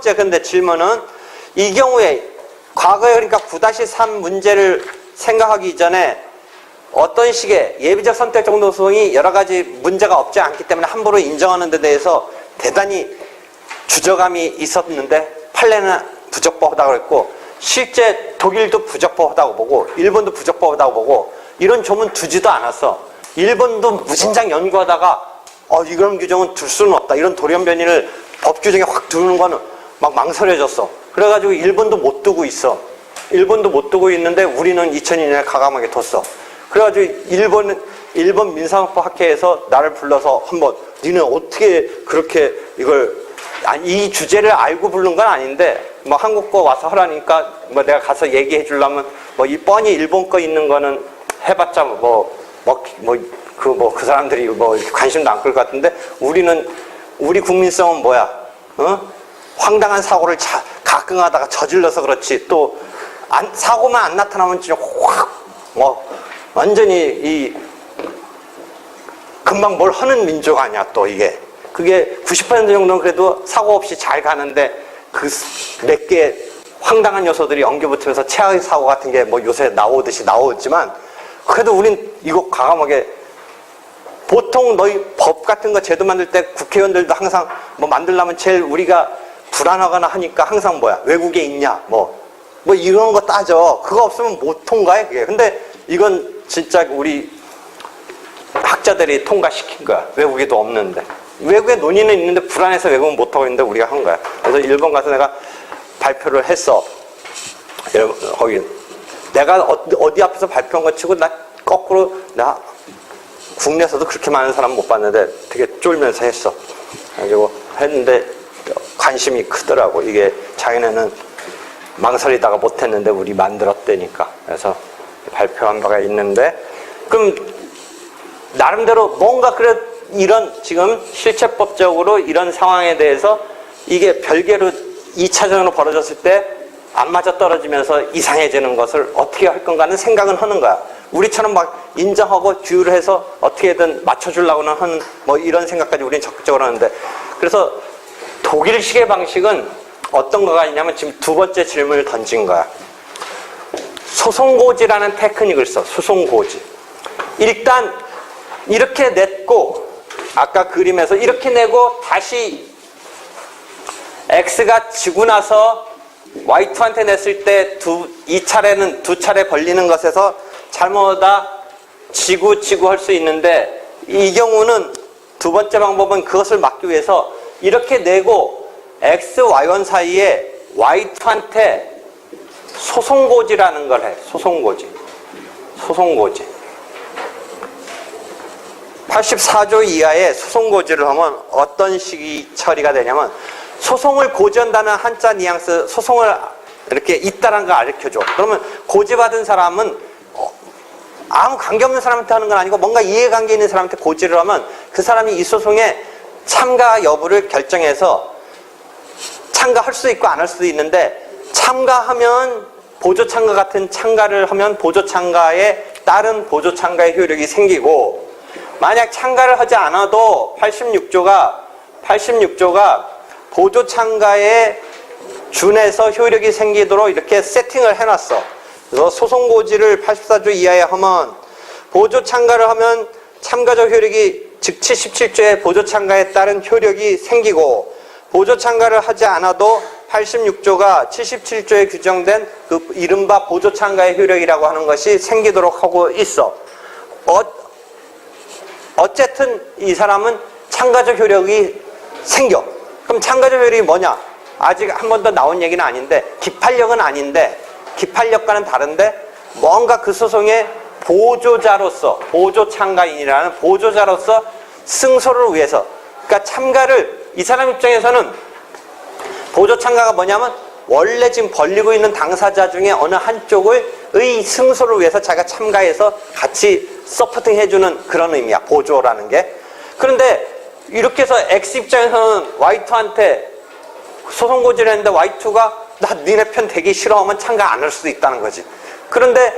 번째 근데 질문은 이 경우에 과거에 그러니까 9-3 문제를 생각하기 이전에 어떤 식의 예비적 선택 정도 소송이 여러 가지 문제가 없지 않기 때문에 함부로 인정하는 데 대해서 대단히 주저감이 있었는데 판례는 부적법하다고 그랬고 실제 독일도 부적법하다고 보고 일본도 부적법하다고 보고 이런 조문 두지도 않았어. 일본도 무진장 연구하다가 이런 규정은 둘 수는 없다. 이런 돌연변이를 법 규정에 확 두는 거는 막 망설여졌어. 그래가지고 일본도 못 두고 있어. 일본도 못 두고 있는데 우리는 2002년에 과감하게 뒀어. 그래가지고 일본 민사헌법 학회에서 나를 불러서 한번 니는 어떻게 그렇게 이 주제를 알고 부른 건 아닌데 뭐 한국 거 와서 하라니까 뭐 내가 가서 얘기해 주려면 뭐 이 뻔히 일본 거 있는 거는 해봤자 그 사람들이 뭐 이렇게 관심도 안 끌 것 같은데 우리 국민성은 뭐야? 황당한 사고를 가끔 하다가 저질러서 그렇지 또 사고만 안 나타나면 진짜 완전히 금방 뭘 하는 민족 아니야 또 이게. 그게 90% 정도는 그래도 사고 없이 잘 가는데 그 몇 개 황당한 요소들이 엉겨붙으면서 최악의 사고 같은 게 뭐 요새 나오듯이 나오지만 그래도 우린 이거 과감하게 보통 너희 법 같은 거 제도 만들 때 국회의원들도 항상 뭐 만들려면 제일 우리가 불안하거나 하니까 항상 뭐야 외국에 있냐 뭐 이런 거 따져. 그거 없으면 못 통과해 그게. 근데 이건 진짜 우리 학자들이 통과시킨 거야. 외국에도 없는데. 외국에 논의는 있는데 불안해서 외국은 못하고 있는데 우리가 한 거야. 그래서 일본 가서 내가 발표를 했어. 거기 내가 어디 앞에서 발표한 거 치고 나 거꾸로 나 국내에서도 그렇게 많은 사람 못 봤는데 되게 쫄면서 했어. 그리고 했는데 관심이 크더라고. 이게 자기네는 망설이다가 못했는데 우리 만들었대니까. 그래서 발표한 바가 있는데 그럼 나름대로 뭔가 그래 이런 지금 실체법적으로 이런 상황에 대해서 이게 별개로 2차전으로 벌어졌을 때 안 맞아 떨어지면서 이상해지는 것을 어떻게 할 건가 하는 생각은 하는 거야. 우리처럼 막 인정하고 규율을 해서 어떻게든 맞춰주려고는 하는 뭐 이런 생각까지 우리는 적극적으로 하는데 그래서 독일식의 방식은 어떤 거가 있냐면 지금 두 번째 질문을 던진 거야. 소송고지라는 테크닉을 써. 소송고지. 일단 이렇게 냈고 아까 그림에서 이렇게 내고 다시 X가 지고 나서 Y2한테 냈을 때 이 차례는 두 차례 벌리는 것에서 잘못하다 지고 할 수 있는데 이 경우는 두 번째 방법은 그것을 막기 위해서 이렇게 내고 X, Y1 사이에 Y2한테 소송고지라는 걸 해. 소송고지. 84조 이하의 소송고지를 하면 어떤 식이 처리가 되냐면 소송을 고지한다는 한자 뉘앙스 소송을 이렇게 있다는 걸 가르쳐줘. 그러면 고지받은 사람은 아무 관계없는 사람한테 하는 건 아니고 뭔가 이해관계 있는 사람한테 고지를 하면 그 사람이 이 소송에 참가 여부를 결정해서 참가할 수도 있고 안 할 수도 있는데 참가하면 보조참가 같은 참가를 하면 보조참가에 따른 보조참가의 효력이 생기고 만약 참가를 하지 않아도 86조가 보조참가에 준해서 효력이 생기도록 이렇게 세팅을 해놨어. 그래서 소송고지를 84조 이하에 하면 보조참가를 하면 참가적 효력이 즉 77조의 보조참가에 따른 효력이 생기고 보조참가를 하지 않아도 86조가 77조에 규정된 그 이른바 보조참가의 효력이라고 하는 것이 생기도록 하고 있어. 어쨌든 이 사람은 참가적 효력이 생겨. 그럼 참가적 효력이 뭐냐? 아직 한 번도 나온 얘기는 아닌데 기판력은 아닌데 기판력과는 다른데 뭔가 그 소송의 보조자로서 보조참가인이라는 보조자로서 승소를 위해서 그러니까 참가를 이 사람 입장에서는 보조참가가 뭐냐면 원래 지금 벌리고 있는 당사자 중에 어느 한쪽의 승소를 위해서 자기가 참가해서 같이 서포팅 해주는 그런 의미야. 보조라는 게. 그런데 이렇게 해서 X 입장에서는 Y2한테 소송고지를 했는데 Y2가 나 니네 편 되기 싫어하면 참가 안 할 수도 있다는 거지. 그런데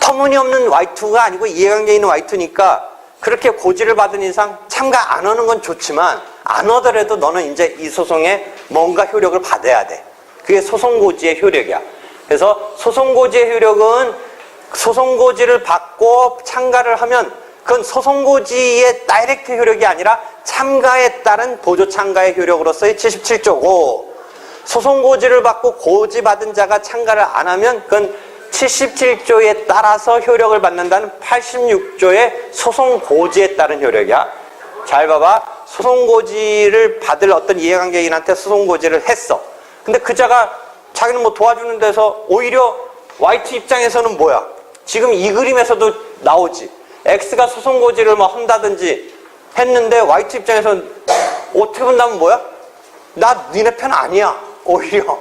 터무니없는 Y2가 아니고 이해관계 있는 Y2니까 그렇게 고지를 받은 이상 참가 안 하는 건 좋지만 안 하더라도 너는 이제 이 소송에 뭔가 효력을 받아야 돼. 그게 소송고지의 효력이야. 그래서 소송고지의 효력은 소송고지를 받고 참가를 하면 그건 소송고지의 다이렉트 효력이 아니라 참가에 따른 보조참가의 효력으로서의 77조고, 소송고지를 받고 고지받은 자가 참가를 안 하면 그건 77조에 따라서 효력을 받는다는 86조의 소송고지에 따른 효력이야. 잘 봐봐. 소송고지를 받을 어떤 이해관계인한테 소송고지를 했어. 근데 그 자가 자기는 뭐 도와주는 데서 오히려 화이트 입장에서는 뭐야? 지금 이 그림에서도 나오지. X가 소송고지를 뭐 한다든지 했는데 화이트 입장에서는 어떻게 본다면 뭐야? 나 니네 편 아니야. 오히려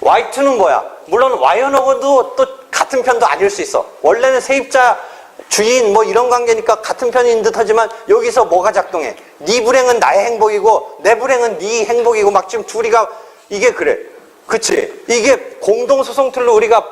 화이트는 뭐야? 물론 Y하고도 또 같은 편도 아닐 수 있어. 원래는 세입자 주인 뭐 이런 관계니까 같은 편인 듯 하지만 여기서 뭐가 작동해? 네 불행은 나의 행복이고 내 불행은 네 행복이고 막 지금 둘이가 이게 그래. 그치? 이게 공동소송 틀로 우리가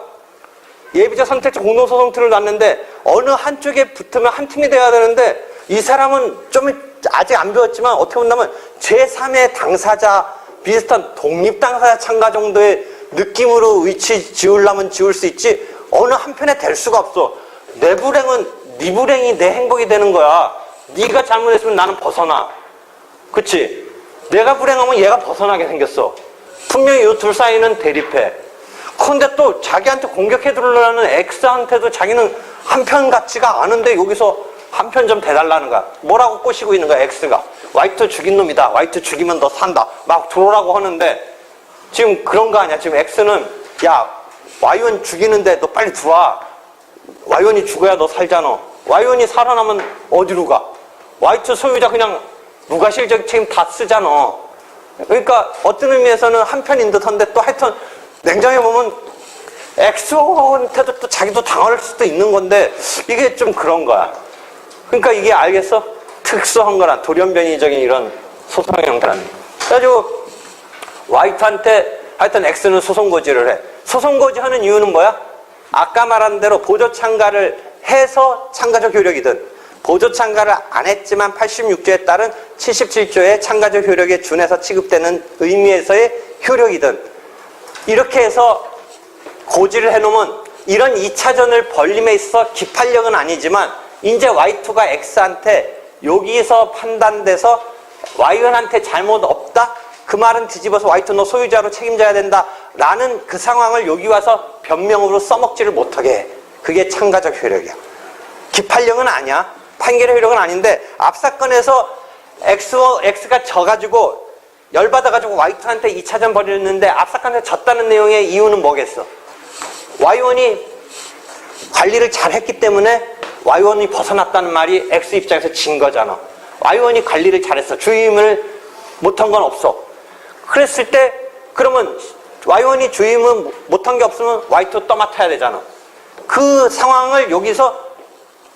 예비적 선택적 공동소송 틀을 놨는데 어느 한쪽에 붙으면 한 팀이 돼야 되는데 이 사람은 좀 아직 안 배웠지만 어떻게 본다면 제3의 당사자 비슷한 독립당사자 참가 정도의 느낌으로 위치 지으려면 지을 수 있지 어느 한편에 될 수가 없어. 내 불행은 네 불행이 내 행복이 되는 거야. 네가 잘못했으면 나는 벗어나. 그치? 내가 불행하면 얘가 벗어나게 생겼어. 분명히 이 둘 사이는 대립해. 근데 또 자기한테 공격해 들으려는 X한테도 자기는 한편 같지가 않은데 여기서 한편 좀 대달라는 거야. 뭐라고 꼬시고 있는 거야, X가. 화이트 죽인 놈이다. 화이트 죽이면 너 산다. 막 들어오라고 하는데 지금 그런 거 아니야. 지금 X는 야, Y원 죽이는데 너 빨리 들어와. Y원이 죽어야 너 살잖아. Y원이 살아나면 어디로 가? 화이트 소유자 그냥 무과실적 책임 다 쓰잖아. 그러니까 어떤 의미에서는 한편인 듯한데 또 하여튼 냉정해 보면 X한테도 또 자기도 당할 수도 있는 건데 이게 좀 그런 거야. 그러니까 이게 알겠어? 특수한 거란 돌연변이적인 이런 소송의 형태라는. 그래가지고 화이트한테 하여튼 X는 소송고지를 해. 소송고지 하는 이유는 뭐야? 아까 말한 대로 보조참가를 해서 참가적 효력이든 보조참가를 안 했지만 86조에 따른 77조의 참가적 효력에 준해서 취급되는 의미에서의 효력이든 이렇게 해서 고지를 해놓으면 이런 2차전을 벌림에 있어 기판력은 아니지만 이제 Y2가 X한테 여기서 판단돼서 Y한테 잘못 없다? 그 말은 뒤집어서 Y2 너 소유자로 책임져야 된다 라는 그 상황을 여기 와서 변명으로 써먹지를 못하게 해. 그게 참가적 효력이야. 기판력은 아니야. 판결의 효력은 아닌데 앞 사건에서 X가 져가지고 열받아가지고 Y2한테 2차전 벌였는데 앞 사건에 졌다는 내용의 이유는 뭐겠어? Y1이 관리를 잘했기 때문에 Y1이 벗어났다는 말이 X 입장에서 진 거잖아. Y1이 관리를 잘했어. 주임을 못한 건 없어. 그랬을 때 그러면 Y1이 주임을 못한 게 없으면 Y2 떠맡아야 되잖아. 그 상황을 여기서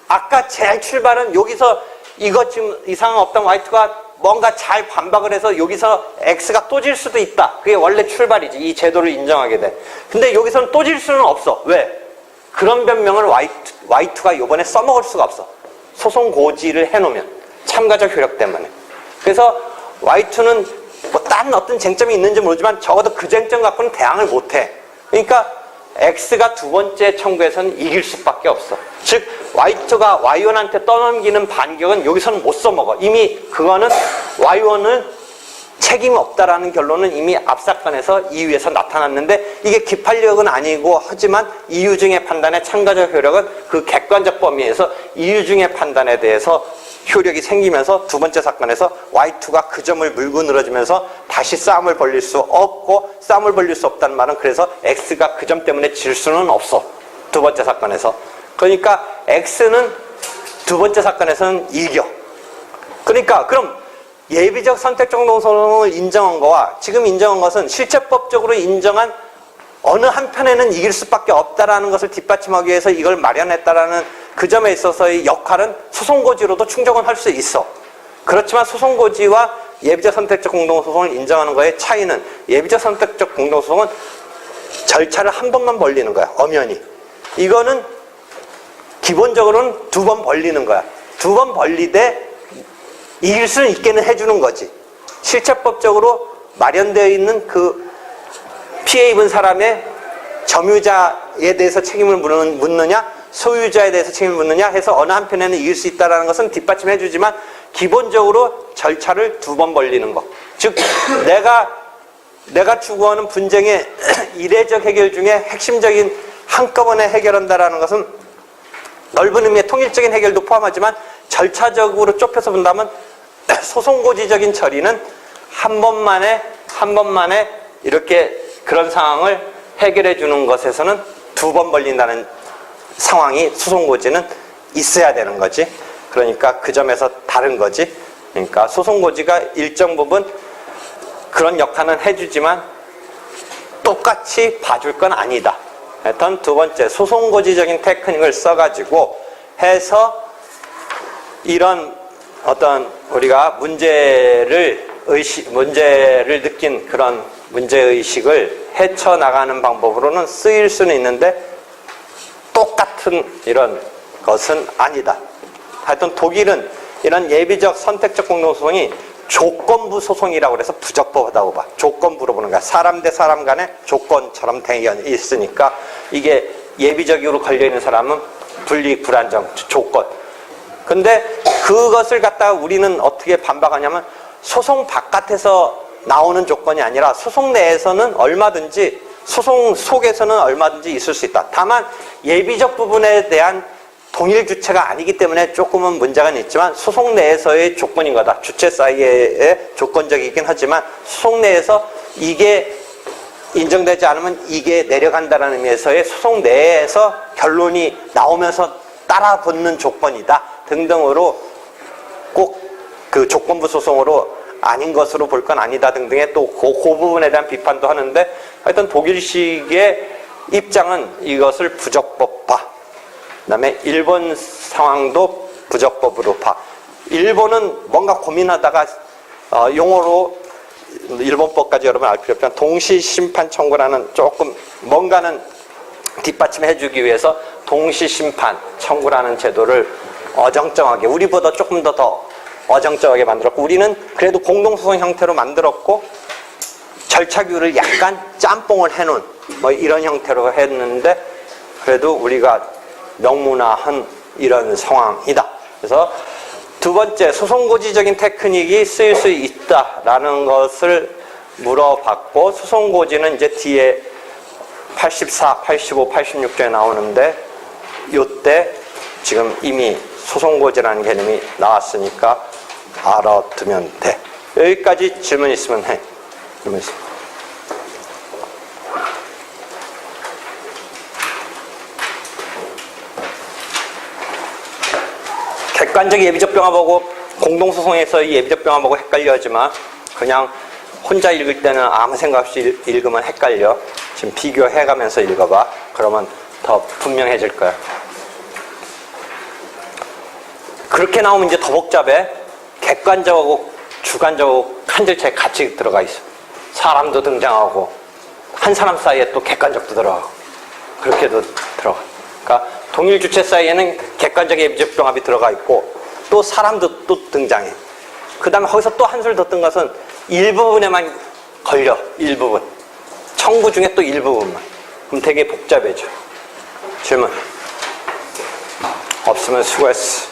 아까 제일 출발은 여기서 이거 지금 이 상황 없다면 Y2가 뭔가 잘 반박을 해서 여기서 X가 또 질 수도 있다. 그게 원래 출발이지. 이 제도를 인정하게 돼. 근데 여기서는 또 질 수는 없어. 왜? 그런 변명을 Y2가 이번에 써먹을 수가 없어. 소송 고지를 해놓으면. 참가적 효력 때문에. 그래서 Y2는 뭐 다른 어떤 쟁점이 있는지 모르지만 적어도 그 쟁점 갖고는 대항을 못해. 그러니까 X가 두 번째 청구에서는 이길 수밖에 없어. 즉 Y2가 Y1한테 떠넘기는 반격은 여기서는 못 써먹어. 이미 그거는 Y1은 책임 없다라는 결론은 이미 앞 사건에서 이유에서 나타났는데 이게 기판력은 아니고 하지만 이유중의 판단의 참가적 효력은 그 객관적 범위에서 이유중의 판단에 대해서 효력이 생기면서 두 번째 사건에서 Y2가 그 점을 물고 늘어지면서 다시 싸움을 벌릴 수 없고 싸움을 벌릴 수 없다는 말은 그래서 X가 그 점 때문에 질 수는 없어. 두 번째 사건에서. 그러니까 X는 두 번째 사건에서는 이겨. 그러니까 그럼 예비적 선택적 공동소송을 인정한 거와 지금 인정한 것은 실제법적으로 인정한 어느 한편에는 이길 수밖에 없다라는 것을 뒷받침하기 위해서 이걸 마련했다라는 그 점에 있어서의 역할은 소송고지로도 충족은 할 수 있어. 그렇지만 소송고지와 예비적 선택적 공동소송을 인정하는 거의 차이는 예비적 선택적 공동소송은 절차를 한 번만 벌리는 거야. 엄연히. 이거는 기본적으로는 두 번 벌리는 거야. 두 번 벌리되 이길 수는 있게는 해주는 거지. 실체법적으로 마련되어 있는 그 피해 입은 사람의 점유자에 대해서 책임을 묻느냐, 소유자에 대해서 책임을 묻느냐 해서 어느 한편에는 이길 수 있다는 것은 뒷받침해 주지만 기본적으로 절차를 2번 벌리는 것. 즉 내가 추구하는 분쟁의 이례적 해결 중에 핵심적인 한꺼번에 해결한다라는 것은 넓은 의미의 통일적인 해결도 포함하지만 절차적으로 좁혀서 본다면 소송고지적인 처리는 한 번만에 이렇게 그런 상황을 해결해 주는 것에서는 2번 벌린다는 상황이 소송고지는 있어야 되는 거지. 그러니까 그 점에서 다른 거지. 그러니까 소송고지가 일정 부분 그런 역할은 해주지만 똑같이 봐줄 건 아니다. 하여튼 2번째, 소송고지적인 테크닉을 써가지고 해서 이런 어떤 우리가 문제를 느낀 그런 문제의식을 헤쳐나가는 방법으로는 쓰일 수는 있는데 똑같은 이런 것은 아니다. 하여튼 독일은 이런 예비적 선택적 공동소송이 조건부 소송이라고 그래서 부적법하다고 봐. 조건부로 보는 거야. 사람 대 사람 간의 조건처럼 되어 있으니까 이게 예비적으로 걸려있는 사람은 불이익, 불안정, 조건. 근데 그것을 갖다가 우리는 어떻게 반박하냐면 소송 바깥에서 나오는 조건이 아니라 소송 내에서는 얼마든지, 소송 속에서는 얼마든지 있을 수 있다. 다만 예비적 부분에 대한 동일 주체가 아니기 때문에 조금은 문제가 있지만 소송 내에서의 조건인 거다. 주체 사이에 조건적이긴 하지만 소송 내에서 이게 인정되지 않으면 이게 내려간다는 의미에서의 소송 내에서 결론이 나오면서 따라 붙는 조건이다 등등으로 꼭 그 조건부 소송으로 아닌 것으로 볼 건 아니다 등등의 또 그 부분에 대한 비판도 하는데 하여튼 독일식의 입장은 이것을 부적법화. 그 다음에 일본 상황도 부적법으로 봐. 일본은 뭔가 고민하다가 용어로 일본법까지 여러분 알 필요 없지만 동시심판 청구라는 조금 뭔가는 뒷받침해 주기 위해서 동시심판 청구라는 제도를 어정쩡하게, 우리보다 조금 더 어정쩡하게 만들었고, 우리는 그래도 공동소송 형태로 만들었고 절차규를 약간 짬뽕을 해놓은 뭐 이런 형태로 했는데 그래도 우리가 명문화한 이런 상황이다. 그래서 2번째, 소송고지적인 테크닉이 쓰일 수 있다라는 것을 물어봤고, 소송고지는 이제 뒤에 84, 85, 86조에 나오는데 요때 지금 이미 소송고지라는 개념이 나왔으니까 알아두면 돼. 여기까지 질문 있으면 해. 질문 있으면. 객관적 예비적 병합하고 공동소송에서 이 예비적 병합하고 헷갈려 하지만 그냥 혼자 읽을 때는 아무 생각 없이 읽으면 헷갈려. 지금 비교해가면서 읽어봐. 그러면 더 분명해질 거야. 그렇게 나오면 이제 더 복잡해. 객관적하고 주관적하고 한 절차에 같이 들어가 있어. 사람도 등장하고 한 사람 사이에 또 객관적도 들어가고 그렇게도 들어가. 그러니까 동일 주체 사이에는 객관적 예비적 병합이 들어가 있고 또 사람도 또 등장해. 그 다음에 거기서 또 한술 더 뜬 것은 일부분에만 걸려. 일부분. 청구 중에 또 일부분만. 그럼 되게 복잡해져. 질문 없으면 수고했어.